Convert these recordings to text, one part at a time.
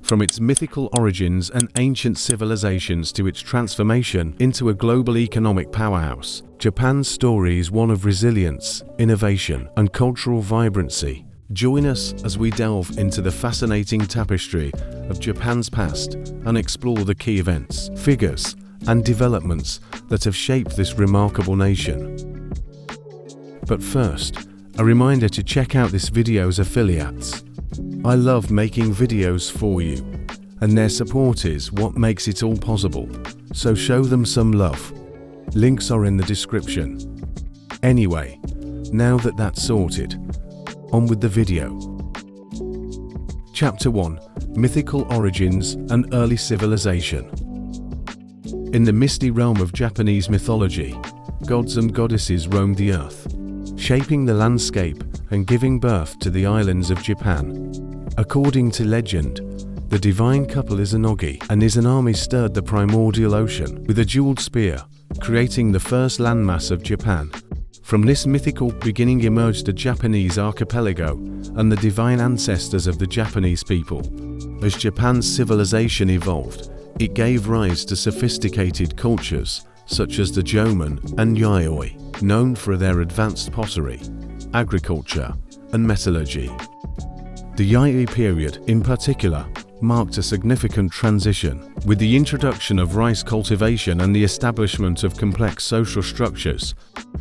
From its mythical origins and ancient civilizations to its transformation into a global economic powerhouse, Japan's story is one of resilience, innovation, and cultural vibrancy. Join us as we delve into the fascinating tapestry of Japan's past and explore the key events, figures, and developments that have shaped this remarkable nation. But first, a reminder to check out this video's affiliates. I love making videos for you, and their support is what makes it all possible, so show them some love. Links are in the description. Anyway, now that that's sorted, on with the video. Chapter 1: Mythical Origins and Early Civilization. In the misty realm of Japanese mythology, gods and goddesses roamed the earth, shaping the landscape and giving birth to the islands of Japan. According to legend, the divine couple Izanagi and Izanami stirred the primordial ocean with a jeweled spear, creating the first landmass of Japan. From this mythical beginning emerged a Japanese archipelago and the divine ancestors of the Japanese people. As Japan's civilization evolved, it gave rise to sophisticated cultures such as the Jomon and Yayoi, known for their advanced pottery, agriculture, and metallurgy. The Yayoi period, in particular, marked a significant transition, with the introduction of rice cultivation and the establishment of complex social structures.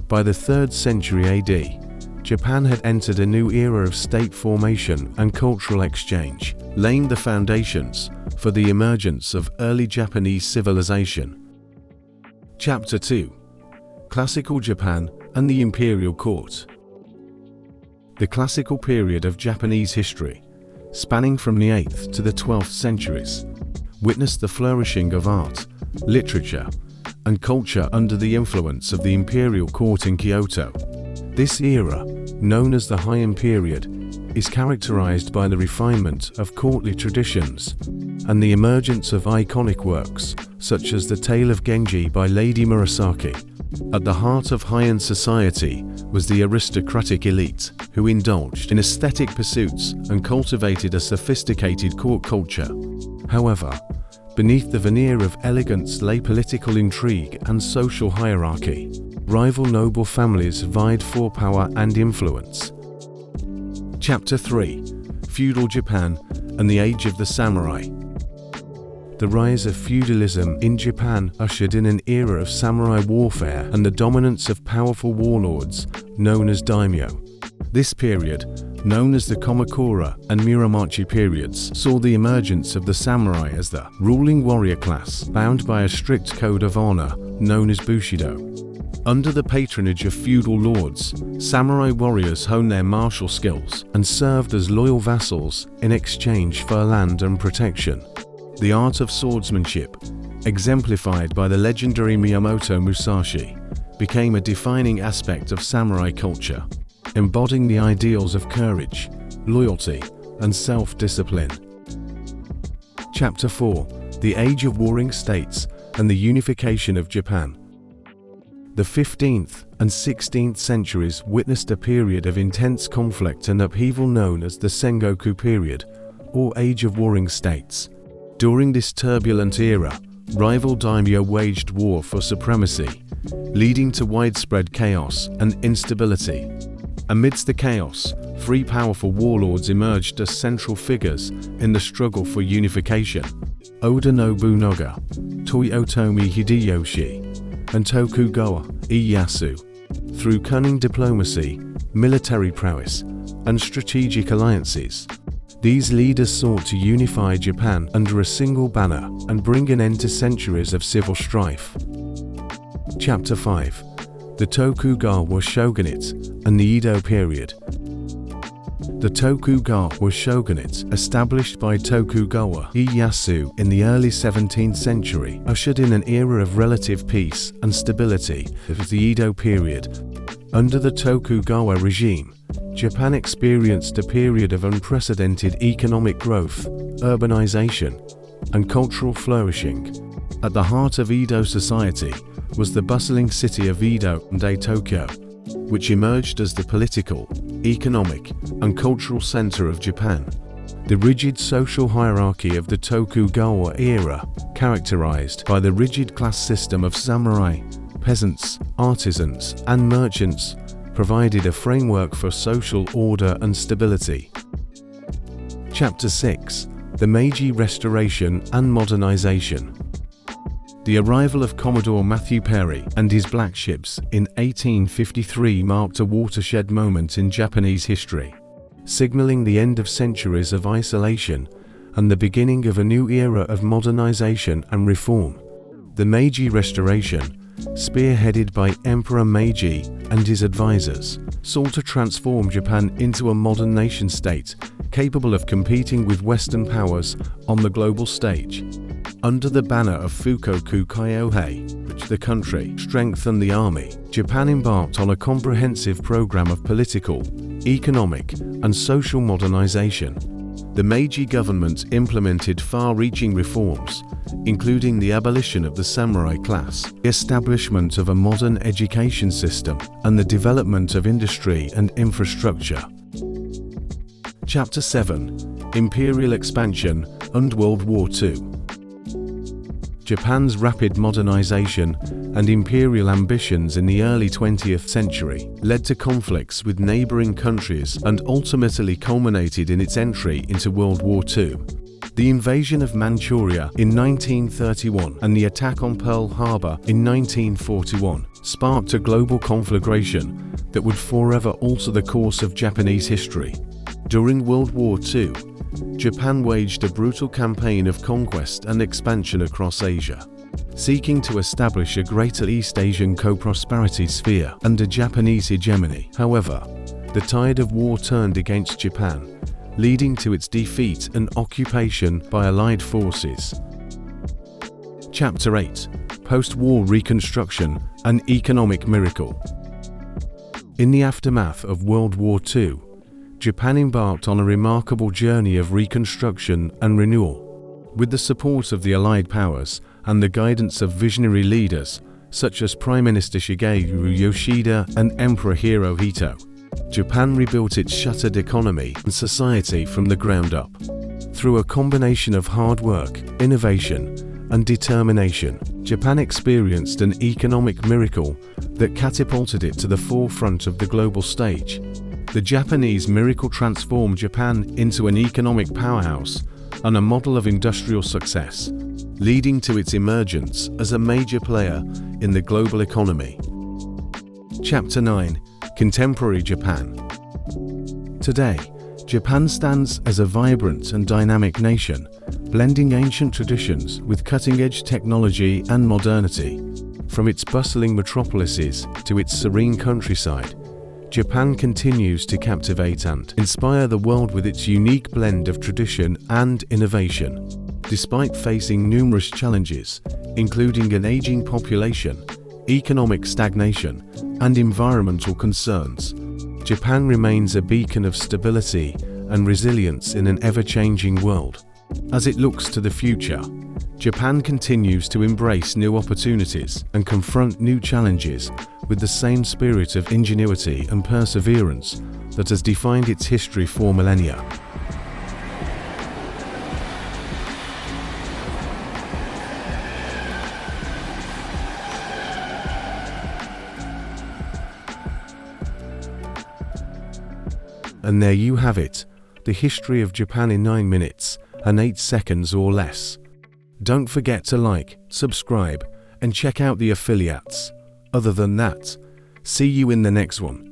By the 3rd century AD, Japan had entered a new era of state formation and cultural exchange, laying the foundations for the emergence of early Japanese civilization. Chapter 2: Classical Japan and the Imperial Court. The classical period of Japanese history, spanning from the 8th to the 12th centuries, witnessed the flourishing of art, literature, and culture under the influence of the imperial court in Kyoto. This era, known as the Heian period, is characterized by the refinement of courtly traditions and the emergence of iconic works, such as The Tale of Genji by Lady Murasaki. At the heart of Heian society was the aristocratic elite, who indulged in aesthetic pursuits and cultivated a sophisticated court culture. However, beneath the veneer of elegance lay political intrigue and social hierarchy. Rival noble families vied for power and influence. Chapter 3: Feudal Japan and the Age of the Samurai. The rise of feudalism in Japan ushered in an era of samurai warfare and the dominance of powerful warlords known as daimyo. This period, known as the Kamakura and Muromachi periods, saw the emergence of the samurai as the ruling warrior class, bound by a strict code of honor known as bushido. Under the patronage of feudal lords, samurai warriors honed their martial skills and served as loyal vassals in exchange for land and protection. The art of swordsmanship, exemplified by the legendary Miyamoto Musashi, became a defining aspect of samurai culture, embodying the ideals of courage, loyalty, and self-discipline. Chapter 4: The Age of Warring States and the Unification of Japan. The 15th and 16th centuries witnessed a period of intense conflict and upheaval known as the Sengoku period, or Age of Warring States. During this turbulent era, rival daimyo waged war for supremacy, leading to widespread chaos and instability. Amidst the chaos, 3 powerful warlords emerged as central figures in the struggle for unification: Oda Nobunaga, Toyotomi Hideyoshi, and Tokugawa Ieyasu. Through cunning diplomacy, military prowess, and strategic alliances, these leaders sought to unify Japan under a single banner and bring an end to centuries of civil strife. Chapter 5: The Tokugawa Shogunate and the Edo period. The Tokugawa shogunate, established by Tokugawa Ieyasu in the early 17th century, ushered in an era of relative peace and stability. It was the Edo period. Under the Tokugawa regime, Japan experienced a period of unprecedented economic growth, urbanization, and cultural flourishing. At the heart of Edo society was the bustling city of Edo and Tokyo, which emerged as the political, economic, and cultural center of Japan. The rigid social hierarchy of the Tokugawa era, characterized by the rigid class system of samurai, peasants, artisans, and merchants, provided a framework for social order and stability. Chapter 6: The Meiji Restoration and Modernization. The arrival of Commodore Matthew Perry and his black ships in 1853 marked a watershed moment in Japanese history, signaling the end of centuries of isolation and the beginning of a new era of modernization and reform. The Meiji Restoration, spearheaded by Emperor Meiji and his advisors, sought to transform Japan into a modern nation-state capable of competing with Western powers on the global stage. Under the banner of Fukoku Kyohei, which the country strengthened the army, Japan embarked on a comprehensive program of political, economic, and social modernization. The Meiji government implemented far-reaching reforms, including the abolition of the samurai class, the establishment of a modern education system, and the development of industry and infrastructure. Chapter 7: Imperial Expansion and World War II. Japan's rapid modernization and imperial ambitions in the early 20th century led to conflicts with neighboring countries and ultimately culminated in its entry into World War II. The invasion of Manchuria in 1931 and the attack on Pearl Harbor in 1941 sparked a global conflagration that would forever alter the course of Japanese history. During World War II, Japan waged a brutal campaign of conquest and expansion across Asia, seeking to establish a greater East Asian co-prosperity sphere under Japanese hegemony. However, the tide of war turned against Japan, leading to its defeat and occupation by Allied forces. Chapter 8: Post-War Reconstruction, an Economic Miracle. In the aftermath of World War II, Japan embarked on a remarkable journey of reconstruction and renewal. With the support of the Allied powers and the guidance of visionary leaders such as Prime Minister Shigeru Yoshida and Emperor Hirohito, Japan rebuilt its shattered economy and society from the ground up. Through a combination of hard work, innovation, and determination, Japan experienced an economic miracle that catapulted it to the forefront of the global stage. The Japanese miracle transformed Japan into an economic powerhouse and a model of industrial success, leading to its emergence as a major player in the global economy. Chapter 9: Contemporary Japan. Today, Japan stands as a vibrant and dynamic nation, blending ancient traditions with cutting-edge technology and modernity. From its bustling metropolises to its serene countryside, Japan continues to captivate and inspire the world with its unique blend of tradition and innovation. Despite facing numerous challenges, including an aging population, economic stagnation, and environmental concerns, Japan remains a beacon of stability and resilience in an ever-changing world. As it looks to the future, Japan continues to embrace new opportunities and confront new challenges with the same spirit of ingenuity and perseverance that has defined its history for millennia. And there you have it, the history of Japan in 9 minutes and 8 seconds or less. Don't forget to like, subscribe, and check out the affiliates. Other than that, see you in the next one.